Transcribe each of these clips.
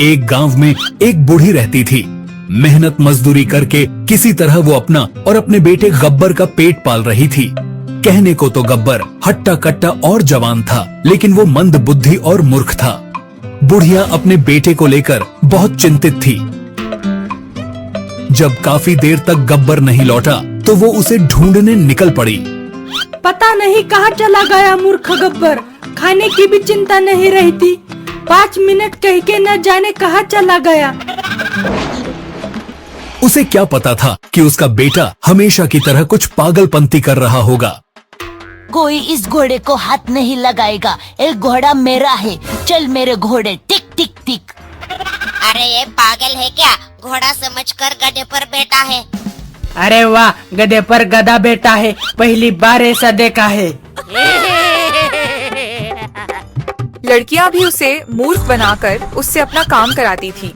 एक गांव में एक बूढ़ी रहती थी। मेहनत मजदूरी करके किसी तरह वो अपना और अपने बेटे गब्बर का पेट पाल रही थी। कहने को तो गब्बर हट्टा कट्टा और जवान था, लेकिन वो मंद बुद्धि और मूर्ख था। बुढ़िया अपने बेटे को लेकर बहुत चिंतित थी। जब काफी देर तक गब्बर नहीं लौटा तो वो उसे ढूंढने निकल पड़ी। पता नहीं कहाँ चला गया मूर्ख गब्बर, खाने की भी चिंता नहीं रहती। 5 मिनट कह के न जाने कहाँ चला गया। उसे क्या पता था कि उसका बेटा हमेशा की तरह कुछ पागलपंती कर रहा होगा। कोई इस घोड़े को हाथ नहीं लगाएगा, ये घोड़ा मेरा है। चल मेरे घोड़े, टिक टिक टिक। अरे ये पागल है क्या? घोड़ा समझकर गधे पर बैठा है। अरे वाह, गधे पर गधा बैठा है, पहली बार ऐसा देखा है। लड़कियां भी उसे मूर्ख बनाकर उससे अपना काम कराती थी।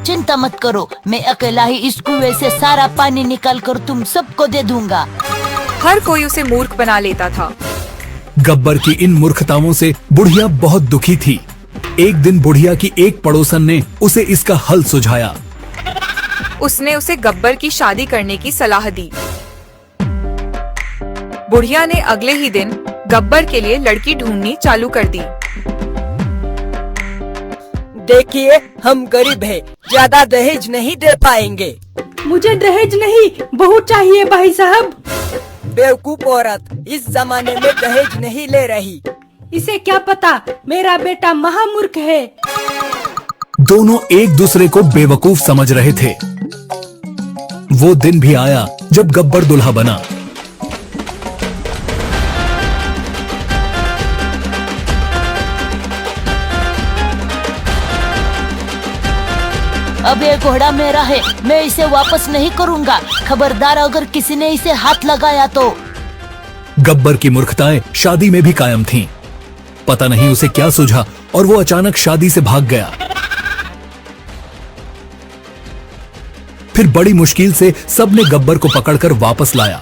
चिंता मत करो, मैं अकेला ही इस कुएं से सारा पानी निकाल कर तुम सबको दे दूंगा। हर कोई उसे मूर्ख बना लेता था। गब्बर की इन मूर्खताओं से बुढ़िया बहुत दुखी थी। एक दिन बुढ़िया की एक पड़ोसन ने उसे इसका हल सुझाया। उसने उसे गब्बर की शादी करने की सलाह दी। बुढ़िया ने अगले ही दिन गब्बर के लिए लड़की ढूंढनी चालू कर दी। देखिए, हम गरीब हैं, ज्यादा दहेज नहीं दे पाएंगे। मुझे दहेज नहीं, बहू चाहिए भाई साहब। बेवकूफ औरत, इस जमाने में दहेज नहीं ले रही। इसे क्या पता, मेरा बेटा महामूर्ख है। दोनों एक दूसरे को बेवकूफ समझ रहे थे। वो दिन भी आया जब गब्बर दुल्हा बना। अब ये घोड़ा मेरा है, मैं इसे वापस नहीं करूंगा। खबरदार अगर किसी ने इसे हाथ लगाया तो। गब्बर की मूर्खताएं शादी में भी कायम थीं। पता नहीं उसे क्या सूझा और वो अचानक शादी से भाग गया। फिर बड़ी मुश्किल से सबने गब्बर को पकड़कर वापस लाया।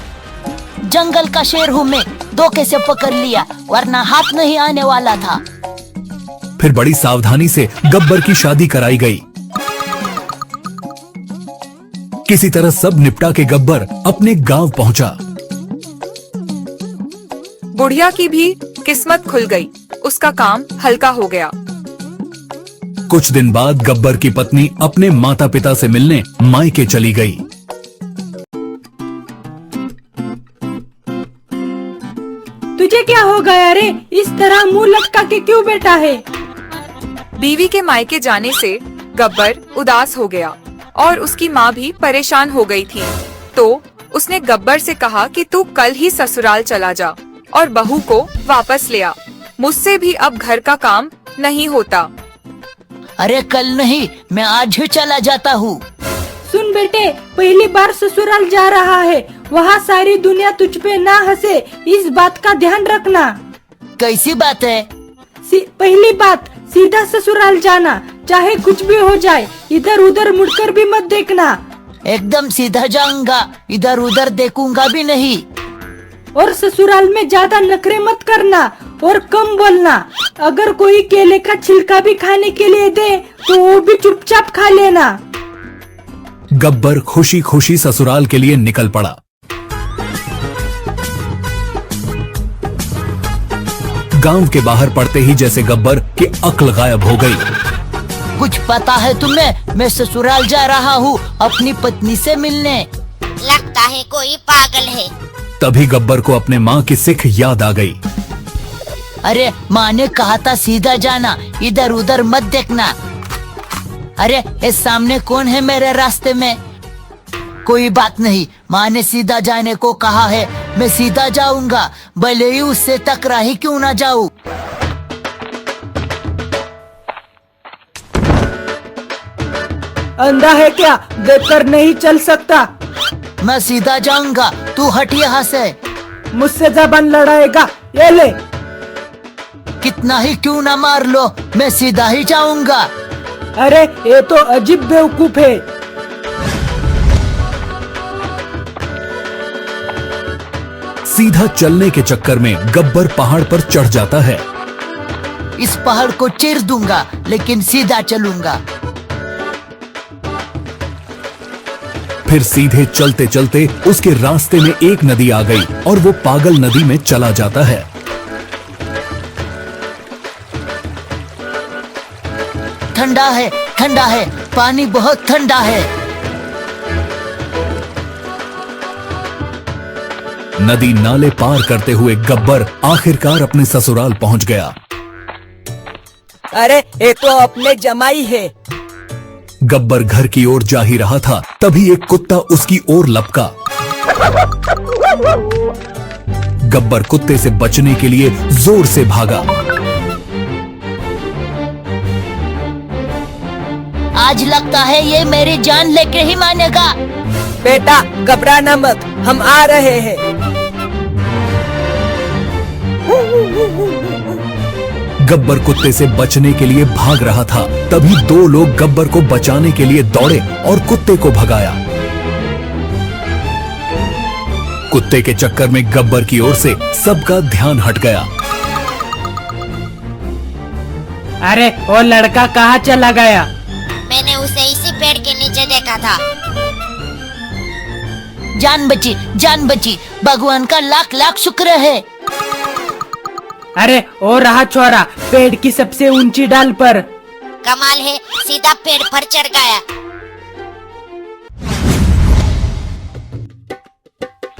जंगल का शेर हूँ मैं, धोखे से पकड़ लिया, वरना हाथ नहीं आने वाला था। फिर बड़ी सावधानी से गब्बर की शादी कराई गई। किसी तरह सब निपटा के गब्बर अपने गांव पहुंचा। बुढ़िया की भी किस्मत खुल गई, उसका काम हल्का हो गया। कुछ दिन बाद गब्बर की पत्नी अपने माता पिता से मिलने मायके चली गई। तुझे क्या हो गया रे? इस तरह मुंह लटका के क्यों बैठा है? बीवी के मायके जाने से गब्बर उदास हो गया और उसकी माँ भी परेशान हो गई थी। तो उसने गब्बर से कहा कि तू कल ही ससुराल चला जा और बहू को वापस ले आ। मुझसे भी अब घर का काम नहीं होता। अरे कल नहीं, मैं आज ही चला जाता हूँ। सुन बेटे, पहली बार ससुराल जा रहा है, वहाँ सारी दुनिया तुझ पे ना हंसे, इस बात का ध्यान रखना। कैसी बात है? पहली बात, सीधा ससुराल जाना, चाहे कुछ भी हो जाए, इधर उधर मुड़कर भी मत देखना। एकदम सीधा जाऊंगा, इधर उधर देखूंगा भी नहीं। और ससुराल में ज्यादा नखरे मत करना और कम बोलना। अगर कोई केले का छिलका भी खाने के लिए दे तो वो भी चुपचाप खा लेना। गब्बर खुशी खुशी ससुराल के लिए निकल पड़ा। गांव के बाहर पड़ते ही जैसे गब्बर की अक्ल गायब हो गई। कुछ पता है तुम्हें? मैं ससुराल जा रहा हूँ अपनी पत्नी से मिलने। लगता है कोई पागल है। तभी गब्बर को अपने माँ की सिख याद आ गई। अरे माँ ने कहा था सीधा जाना, इधर उधर मत देखना। अरे इस सामने कौन है मेरे रास्ते में? कोई बात नहीं, माँ ने सीधा जाने को कहा है, मैं सीधा जाऊंगा, भले ही उससे टकरा ही क्यों ना जाऊं। अंधा है क्या? देखकर नहीं चल सकता। मैं सीधा जाऊंगा, तू हट यहाँ से। मुझसे जबान लड़ाएगा? ये ले। कितना ही क्यों ना मार लो, मैं सीधा ही जाऊंगा। अरे ये तो अजीब बेवकूफ है। सीधा चलने के चक्कर में गब्बर पहाड़ पर चढ़ जाता है। इस पहाड़ को चीर दूंगा, लेकिन सीधा चलूंगा। फिर सीधे चलते चलते उसके रास्ते में एक नदी आ गई और वो पागल नदी में चला जाता है। ठंडा है, पानी बहुत ठंडा है। नदी नाले पार करते हुए गब्बर आखिरकार अपने ससुराल पहुंच गया। अरे ये तो अपने जमाई है। गब्बर घर की ओर जा ही रहा था, तभी एक कुत्ता उसकी ओर लपका। गब्बर कुत्ते से बचने के लिए जोर से भागा। आज लगता है ये मेरी जान लेके ही मानेगा। बेटा घबराना मत, हम आ रहे हैं। गब्बर कुत्ते से बचने के लिए भाग रहा था, तभी दो लोग गब्बर को बचाने के लिए दौड़े और कुत्ते को भगाया। कुत्ते के चक्कर में गब्बर की ओर से सबका ध्यान हट गया। अरे वो लड़का कहाँ चला गया? मैंने उसे इसी पेड़ के नीचे देखा था। जान बची, भगवान का लाख लाख शुक्र है। अरे वो रहा छोरा, पेड़ की सबसे ऊंची डाल पर। कमाल है, सीधा पेड़ पर चढ़ गया।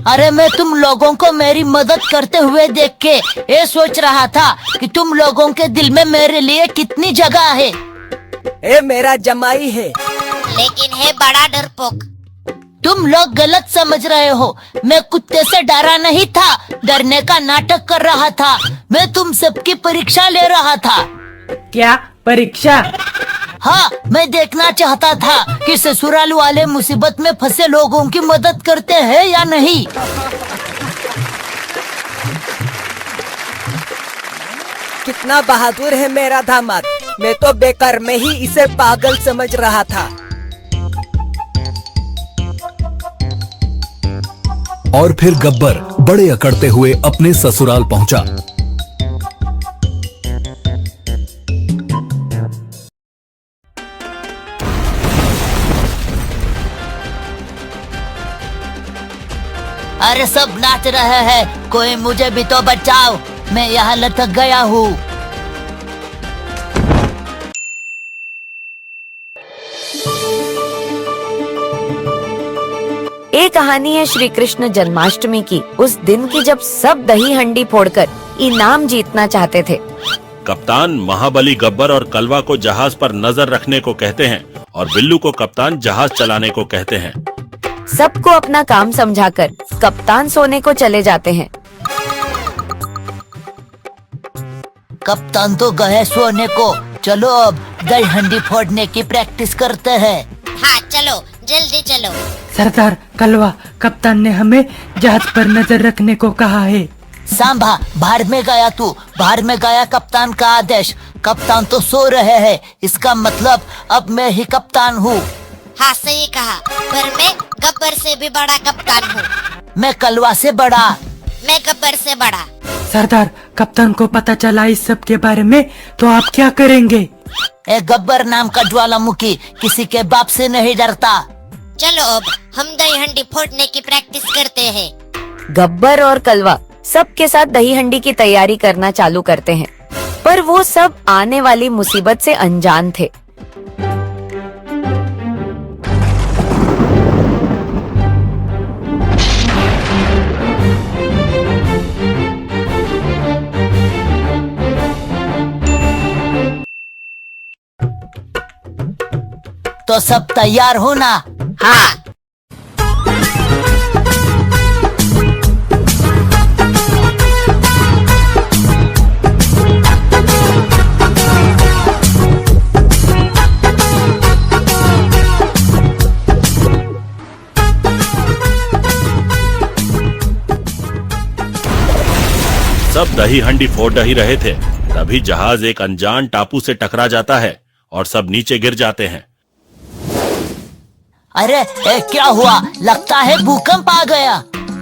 अरे मैं तुम लोगों को मेरी मदद करते हुए देख के ये सोच रहा था कि तुम लोगों के दिल में मेरे लिए कितनी जगह है। ये मेरा जमाई है। लेकिन है बड़ा डरपोक। तुम लोग गलत समझ रहे हो। मैं कुत्ते से डरा नहीं था, डरने का नाटक कर रहा था। मैं तुम सबकी परीक्षा ले रहा था। क्या परीक्षा? हाँ, मैं देखना चाहता था कि ससुराल वाले मुसीबत में फंसे लोगों की मदद करते हैं या नहीं। कितना बहादुर है मेरा दामाद। मैं तो बेकार में ही इसे पागल समझ रहा था। और फिर गब्बर बड़े अकड़ते हुए अपने ससुराल पहुंचा। अरे सब नाच रहे हैं, कोई मुझे भी तो बचाओ, मैं यहाँ लटक गया हूँ। ये कहानी है श्री कृष्ण जन्माष्टमी की, उस दिन की जब सब दही हंडी फोड़कर इनाम जीतना चाहते थे। कप्तान महाबली गब्बर और कलवा को जहाज पर नजर रखने को कहते हैं और बिल्लू को कप्तान जहाज चलाने को कहते हैं। सबको अपना काम समझाकर कप्तान सोने को चले जाते हैं। कप्तान तो गए सोने को, चलो अब दही हंडी फोड़ने की प्रैक्टिस करते हैं। हाँ चलो, जल्दी चलो। सरदार कलवा, कप्तान ने हमें जहाज पर नजर रखने को कहा है। सांभा, बाहर में गया तू, बाहर में गया कप्तान का आदेश। कप्तान तो सो रहे हैं, इसका मतलब अब मैं ही कप्तान हूँ। हाँ सही कहा, पर मैं गब्बर से भी बड़ा कप्तान हूँ। मैं कलवा से बड़ा। मैं गब्बर से बड़ा। सरदार, कप्तान को पता चला इस सब के बारे में तो आप क्या करेंगे? ए गब्बर नाम का ज्वालामुखी किसी के बाप से नहीं डरता। चलो अब हम दही हंडी फोड़ने की प्रैक्टिस करते हैं। गब्बर और कलवा सबके साथ दही हंडी की तैयारी करना चालू करते हैं, पर वो सब आने वाली मुसीबत से अनजान थे। तो सब तैयार हो ना? हाँ। सब दही हंडी फोड़ ही रहे थे, तभी जहाज एक अनजान टापू से टकरा जाता है और सब नीचे गिर जाते हैं। अरे क्या हुआ? लगता है भूकंप आ गया।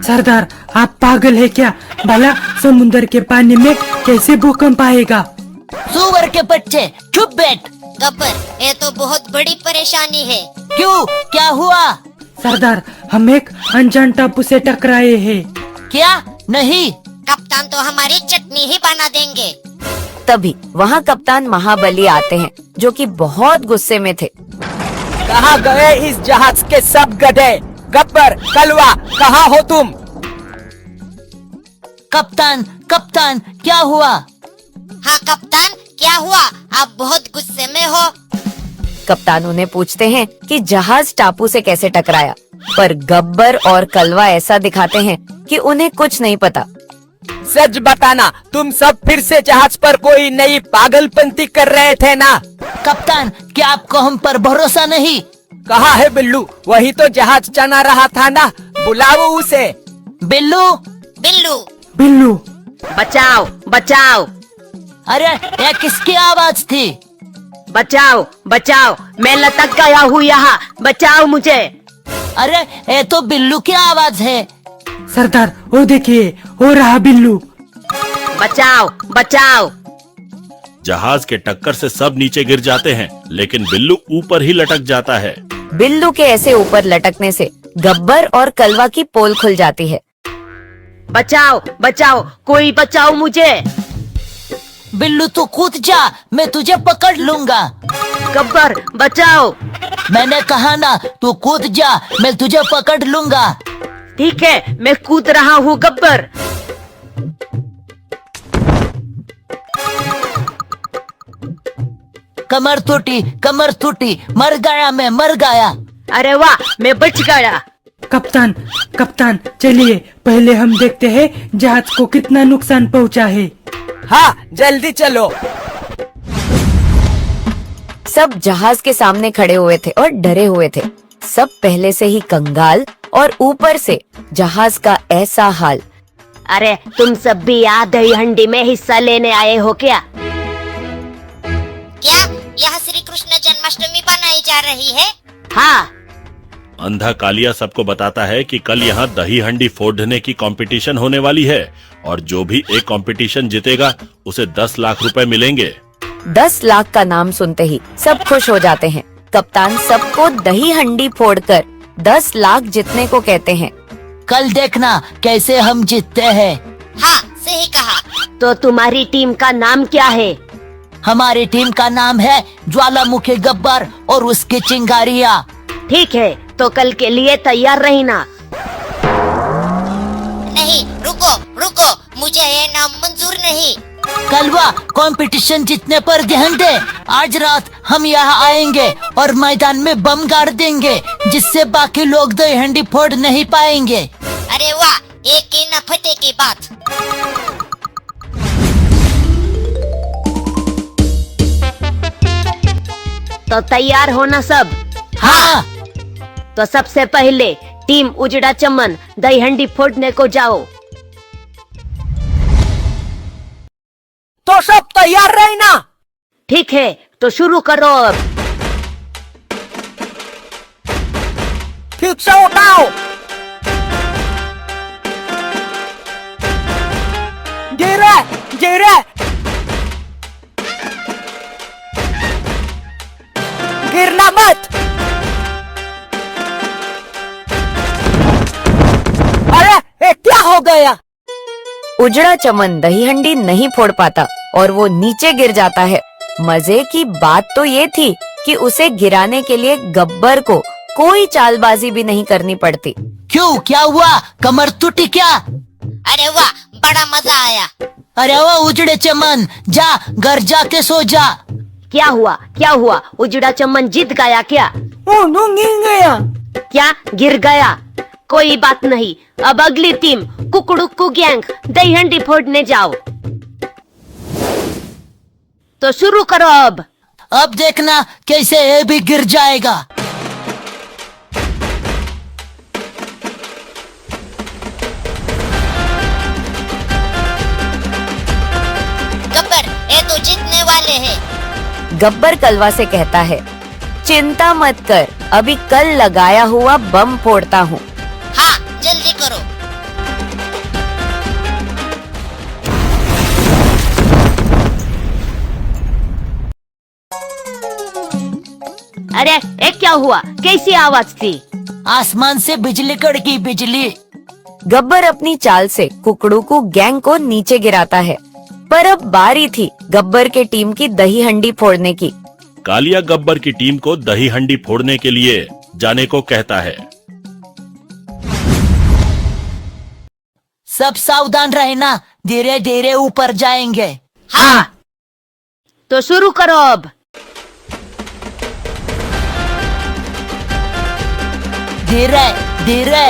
सरदार, आप पागल है क्या? भला समुद्र के पानी में कैसे भूकंप आएगा? सुअर के बच्चे चुप बैठ। गब्बर ये तो बहुत बड़ी परेशानी है। क्यों, क्या हुआ? सरदार, हम एक अनजान टापू से टकराए हैं। क्या? नहीं। कप्तान तो हमारी चटनी ही बना देंगे। तभी वहाँ कप्तान महाबली आते हैं, जो कि बहुत गुस्से में थे। कहाँ गए इस जहाज के सब गधे? गब्बर, कलवा, कहाँ हो तुम? कप्तान, कप्तान, क्या हुआ? हाँ कप्तान, क्या हुआ? आप बहुत गुस्से में हो। कप्तान उन्हें पूछते हैं कि जहाज टापू से कैसे टकराया, पर गब्बर और कलवा ऐसा दिखाते हैं कि उन्हें कुछ नहीं पता। सच बताना, तुम सब फिर से जहाज पर कोई नई पागलपंती कर रहे थे ना? कप्तान, क्या आपको हम पर भरोसा नहीं? कहाँ है बिल्लू? वही तो जहाज चला रहा था ना, बुलाओ उसे। बिल्लू, बिल्लू, बिल्लू, बचाओ बचाओ अरे ये किसकी आवाज थी? बचाओ बचाओ, मैं लटक गया हूँ यहाँ, बचाओ मुझे। अरे ये तो बिल्लू की आवाज है। सरदार, वो देखिए, हो रहा बिल्लू। बचाओ बचाओ। जहाज के टक्कर से सब नीचे गिर जाते हैं, लेकिन बिल्लू ऊपर ही लटक जाता है। बिल्लू के ऐसे ऊपर लटकने से गब्बर और कलवा की पोल खुल जाती है। बचाओ बचाओ, कोई बचाओ मुझे। बिल्लू तू कूद जा, मैं तुझे पकड़ लूंगा। गब्बर बचाओ। मैंने कहा ना, तू कूद जा, मैं तुझे पकड़ लूंगा। ठीक है, मैं कूद रहा हूँ गब्बर। कमर टूटी, मर गया, मैं मर गया। अरे वाह, मैं बच गया। कप्तान, कप्तान, चलिए पहले हम देखते हैं जहाज को कितना नुकसान पहुंचा है। हाँ, जल्दी चलो। सब जहाज के सामने खड़े हुए थे और डरे हुए थे। सब पहले से ही कंगाल और ऊपर से जहाज का ऐसा हाल। अरे तुम सब भी यहाँ दही हंडी में हिस्सा लेने आए हो क्या? क्या यहाँ श्री कृष्ण जन्माष्टमी बनाई जा रही है? हाँ। अंधा कालिया सबको बताता है कि कल यहाँ दही हंडी फोड़ने की कंपटीशन होने वाली है, और जो भी एक कंपटीशन जीतेगा उसे 10 लाख रुपए मिलेंगे। 10 लाख का नाम सुनते ही सब खुश हो जाते हैं। कप्तान सबको दही हंडी फोड़कर 10 लाख जीतने को कहते हैं। कल देखना कैसे हम जीतते हैं। हाँ सही कहा। तो तुम्हारी टीम का नाम क्या है? हमारी टीम का नाम है ज्वालामुखी गब्बर और उसकी चिंगारियाँ। ठीक है, तो कल के लिए तैयार रहना। नहीं, रुको रुको, मुझे ये नाम मंजूर नहीं। कलवा, कंपटीशन जीतने पर ध्यान दे। आज रात हम यहाँ आएंगे और मैदान में बम गाड़ देंगे, जिससे बाकी लोग दही हंडी फोड़ नहीं पाएंगे। अरे वाह, एक की न फटे की बात। तो तैयार होना सब। हाँ। तो सबसे पहले टीम उजड़ा चमन दही हंडी फोड़ने को जाओ। तो सब तैयार रहना। ठीक है, तो शुरू करो अब। ठीक से उठाओ। गिरे गिरे, गिरना मत। अरे ये क्या हो गया? उजड़ा चमन दही हंडी नहीं फोड़ पाता और वो नीचे गिर जाता है। मजे की बात तो ये थी कि उसे गिराने के लिए गब्बर को कोई चालबाजी भी नहीं करनी पड़ती। क्यों, क्या हुआ? कमर टूटी क्या? अरे वाह, बड़ा मजा आया। अरे वो उजड़े चमन, जा घर जाके सो जा। क्या हुआ क्या हुआ? उजड़ा चमन जीत गया क्या? ओ नो, गिर गया। क्या गिर गया? कोई बात नहीं, अब अगली टीम कुकड़ुक्कू गैंग दही हंडी फोड़ने जाओ। तो शुरू करो अब। अब देखना कैसे ये भी गिर जाएगा। गब्बर, ये तो जीतने वाले हैं। गब्बर कलवा से कहता है, चिंता मत कर, अभी कल लगाया हुआ बम फोड़ता हूँ। हाँ, जल्दी करो। अरे ये क्या हुआ? कैसी आवाज थी? आसमान से बिजली कड़की, बिजली। गब्बर अपनी चाल से कुकड़ू गैंग को नीचे गिराता है, पर अब बारी थी गब्बर के टीम की दही हंडी फोड़ने की। कालिया गब्बर की टीम को दही हंडी फोड़ने के लिए जाने को कहता है। सब सावधान रहना, धीरे धीरे ऊपर जाएंगे। हाँ, तो शुरू करो अब। धीरे धीरे।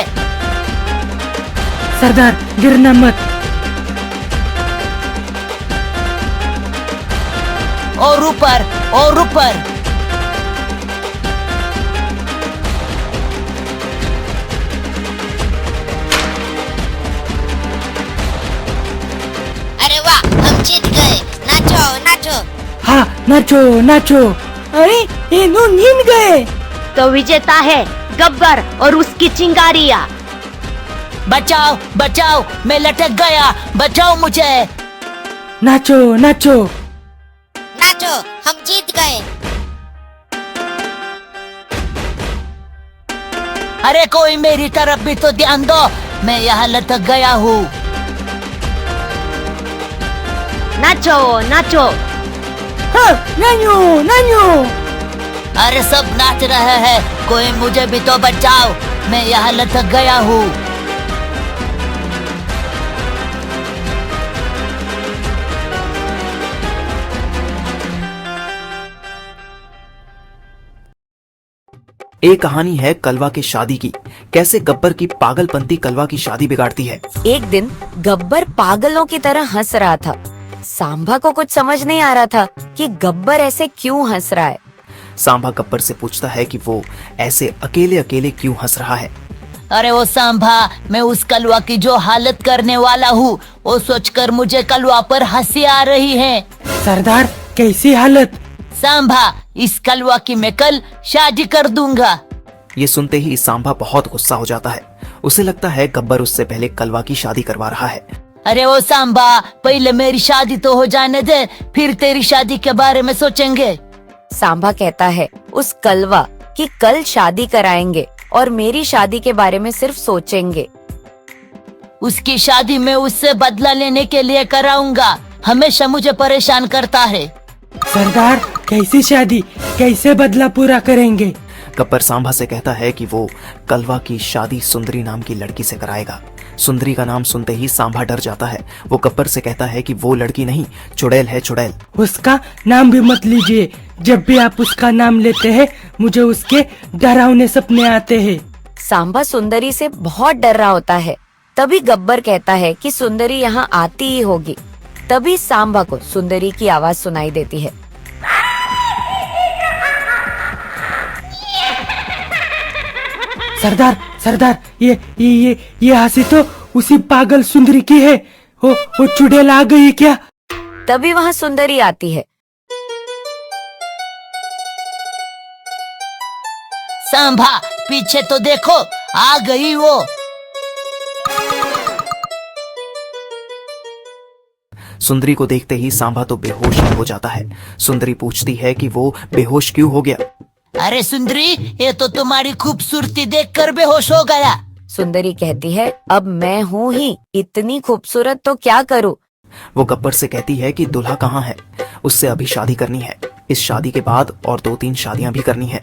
सरदार गिरना मत। और ऊपर, और ऊपर। अरे वाह, हम जीत गए। नाचो नाचो। हाँ, नाचो नाचो। अरे ये नो नींद गए। तो विजेता है गब्बर और उसकी चिंगारियाँ। बचाओ बचाओ, मैं लटक गया, बचाओ मुझे। नाचो नाचो। नाचो, हम जीत गए। अरे कोई मेरी तरफ भी तो ध्यान दो, मैं यहाँ लटक गया हूँ। नाचो नाचो। हाँ, नाचो नाचो। अरे सब नाच रहे हैं, कोई मुझे भी तो बचाओ, मैं यहाँ लटक गया हूँ। ये कहानी है कलवा की शादी की। कैसे गब्बर की पागलपंती कलवा की शादी बिगाड़ती है। एक दिन गब्बर पागलों की तरह हंस रहा था। सांभा को कुछ समझ नहीं आ रहा था कि गब्बर ऐसे क्यों हंस रहा है। सांभा गब्बर से पूछता है कि वो ऐसे अकेले अकेले क्यों हंस रहा है। अरे वो सांभा, मैं उस कलवा की जो हालत करने वाला हूँ, वो सोचकर मुझे कलवा पर हंसी आ रही है। सरदार कैसी हालत? सांभा, इस कलवा की मैं कल शादी कर दूंगा। ये सुनते ही सांभा बहुत गुस्सा हो जाता है। उसे लगता है गब्बर उससे पहले कलवा की शादी करवा रहा है। अरे वो सांभा, पहले मेरी शादी तो हो जाने दे, फिर तेरी शादी के बारे में सोचेंगे। सांभा कहता है उस कलवा कि कल शादी कराएंगे और मेरी शादी के बारे में सिर्फ सोचेंगे। उसकी शादी में उससे बदला लेने के लिए कराऊंगा, हमेशा मुझे परेशान करता है। सरदार कैसी शादी, कैसे बदला पूरा करेंगे? गब्बर सांभा से कहता है कि वो कलवा की शादी सुंदरी नाम की लड़की से कराएगा। सुंदरी का नाम सुनते ही सांभा डर जाता है। वो गब्बर से कहता है कि वो लड़की नहीं, चुड़ैल है, चुड़ैल। उसका नाम भी मत लीजिए। जब भी आप उसका नाम लेते हैं, मुझे उसके डरावने सपने आते हैं। सांभा सुंदरी से बहुत डर रहा होता है। तभी गब्बर कहता है कि सुंदरी यहाँ आती ही होगी। तभी सांभा को सुंदरी की आवाज सुनाई देती है। सरदार सरदार, ये हंसी तो उसी पागल सुंदरी की है। वो चुड़ैल आ गई क्या? तभी वहाँ सुंदरी आती है। सांभा, पीछे तो देखो, आ गई वो। सुंदरी को देखते ही सांभा तो बेहोश हो जाता है। सुंदरी पूछती है कि वो बेहोश क्यों हो गया। अरे सुंदरी, ये तो तुम्हारी खूबसूरती देखकर बेहोश हो गया। सुंदरी कहती है अब मैं हूँ ही इतनी खूबसूरत तो क्या करूँ। वो गब्बर से कहती है कि दूल्हा कहाँ है, उससे अभी शादी करनी है। इस शादी के बाद और 2-3 शादियां भी करनी है।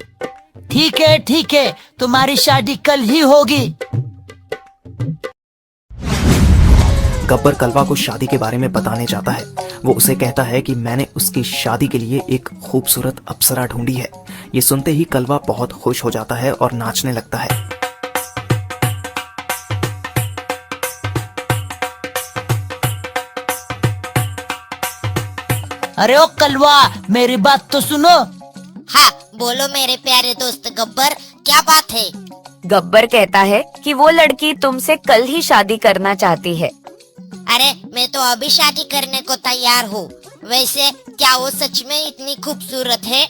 ठीक है, तुम्हारी शादी कल ही होगी। गब्बर कलवा को शादी के बारे में बताने जाता है। वो उसे कहता है कि मैंने उसकी शादी के लिए एक खूबसूरत अप्सरा ढूंढी है। ये सुनते ही कलवा बहुत खुश हो जाता है और नाचने लगता है। अरे ओ कलवा, मेरी बात तो सुनो। हाँ, बोलो मेरे प्यारे दोस्त गब्बर, क्या बात है? गब्बर कहता है कि वो लड़की तुमसे कल ही शादी करना चाहती है। अरे मैं तो अभी शादी करने को तैयार हूँ। वैसे क्या वो सच में इतनी खूबसूरत है?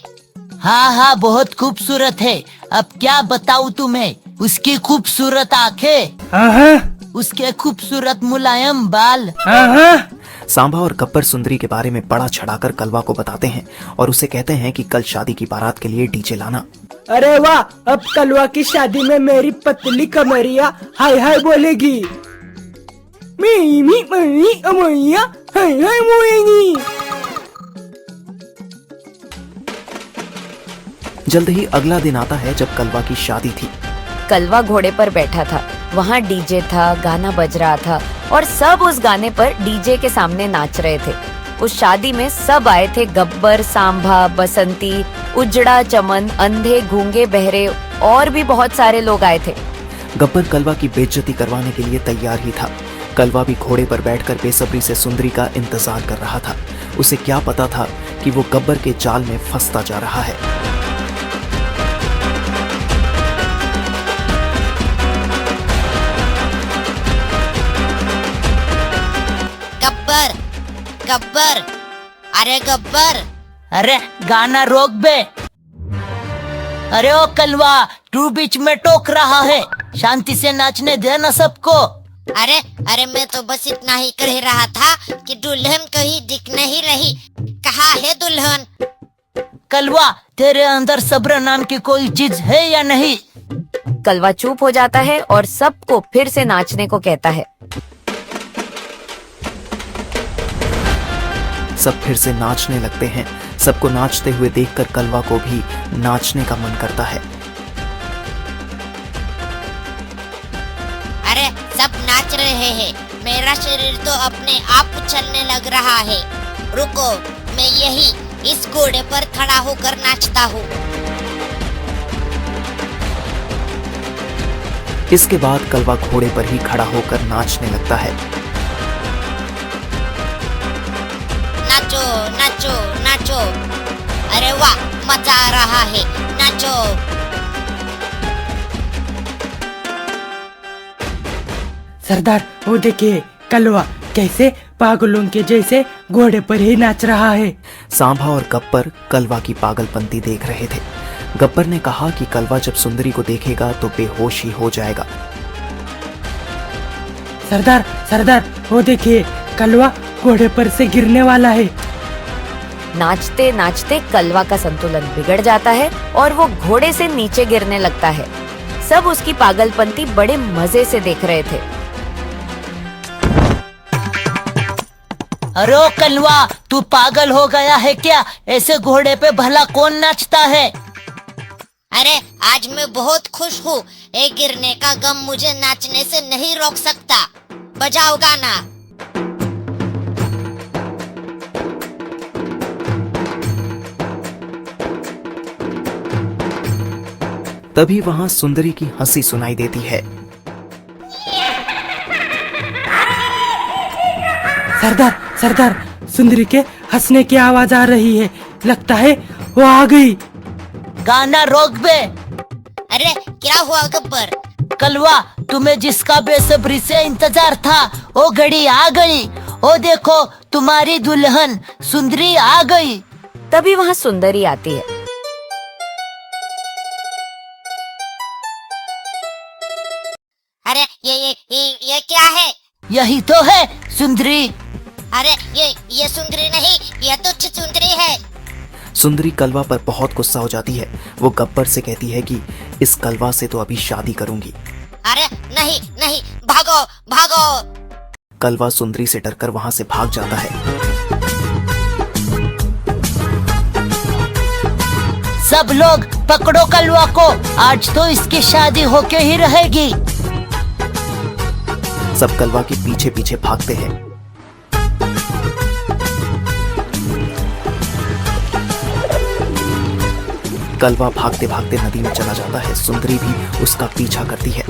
हाँ, बहुत खूबसूरत है। अब क्या बताऊँ तुम्हें, उसकी खूबसूरत आंखें, उसके खूबसूरत मुलायम बाल। सांभा और गब्बर सुंदरी के बारे में बड़ा चढ़ाकर कलवा को बताते हैं और उसे कहते हैं कि कल शादी की बारात के लिए डीजे लाना। अरे वाह, अब कलवा की शादी में मेरी पतली कमरिया हाय हाय बोलेगी। मेरी पतली कमरिया हाय हाय बोलेगी। जल्द ही अगला दिन आता है जब कलवा की शादी थी। कलवा घोड़े पर बैठा था, वहाँ डीजे था, गाना बज रहा था और सब उस गाने पर डीजे के सामने नाच रहे थे। उस शादी में सब आए थे, गब्बर, सांभा, बसंती, उजड़ा, चमन, अंधे, गूंगे, बहरे और भी बहुत सारे लोग आए थे। गब्बर कलवा की बेइज्जती करवाने के लिए तैयार ही था। कलवा भी घोड़े पर बैठकर बेसब्री से सुंदरी का इंतजार कर रहा था। उसे क्या पता था कि वो गब्बर के जाल में फंसता जा रहा है। गब्बर, गब्बर, अरे गब्बर। अरे गाना रोक बे। अरे ओ कलवा, तू बीच में टोक रहा है, शांति से नाचने दे ना सबको। अरे अरे मैं तो बस इतना ही कह रहा था कि दुल्हन कहीं दिख नहीं रही। कहाँ है दुल्हन? कलवा, तेरे अंदर सब्र नाम की कोई चीज है या नहीं? कलवा चुप हो जाता है और सबको फिर से नाचने को कहता है। सब फिर से नाचने लगते हैं। सबको नाचते हुए देखकर कलवा को भी नाचने का मन करता है। अरे सब नाच रहे हैं, मेरा शरीर तो अपने आप उछलने लग रहा है। रुको, मैं यही इस घोड़े पर खड़ा होकर नाचता हूँ। इसके बाद कलवा घोड़े पर ही खड़ा होकर नाचने लगता है। नाचो नाचो नाचो, अरे वाह, मजा आ रहा है, नाचो। सरदार, वो देखिए कलवा कैसे पागलों के जैसे घोड़े पर ही नाच रहा है। सांभा और गब्बर कलवा की पागलपंती देख रहे थे। गब्बर ने कहा कि कलवा जब सुंदरी को देखेगा तो बेहोश ही हो जाएगा। सरदार, सरदार, वो देखिए कलवा घोड़े पर से गिरने वाला है। नाचते नाचते कलवा का संतुलन बिगड़ जाता है और वो घोड़े से नीचे गिरने लगता है। सब उसकी पागलपंती बड़े मजे से देख रहे थे। अरे ओ कलवा, तू पागल हो गया है क्या? ऐसे घोड़े पे भला कौन नाचता है? अरे आज मैं बहुत खुश हूँ। एक गिरने का गम मुझे नाचने से नहीं रोक सकता। बजाओ गाना। तभी वहां सुंदरी की हंसी सुनाई देती है। सरदार, सरदार, सुंदरी के हंसने की आवाज आ रही है। लगता है वो आ गई। गाना रोक बे। अरे क्या हुआ गब्बर? कलवा, तुम्हें जिसका बेसब्री से इंतजार था वो घड़ी आ गई। ओ देखो, तुम्हारी दुल्हन सुंदरी आ गई। तभी वहाँ सुंदरी आती है। अरे ये क्या है? यही तो है सुंदरी। अरे ये सुंदरी नहीं, ये तो छिछुंदरी है। सुंदरी कलवा पर बहुत गुस्सा हो जाती है। वो गब्बर से कहती है कि इस कलवा से तो अभी शादी करूंगी। अरे नहीं नहीं, भागो भागो। कलवा सुंदरी से डरकर वहां से भाग जाता है। सब लोग पकड़ो कलवा को, आज तो इसकी शादी होके ही रहेगी। सब कलवा के पीछे पीछे भागते हैं। कलवा भागते भागते नदी में चला जाता है। सुंदरी भी उसका पीछा करती है।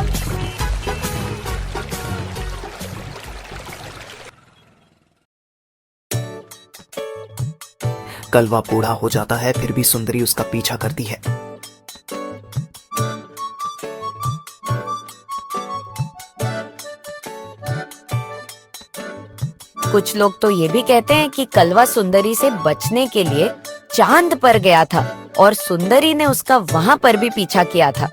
कलवा बूढ़ा हो जाता है, फिर भी सुंदरी उसका पीछा करती है। कुछ लोग तो ये भी कहते हैं कि कलवा सुंदरी से बचने के लिए चांद पर गया था और सुंदरी ने उसका वहाँ पर भी पीछा किया था।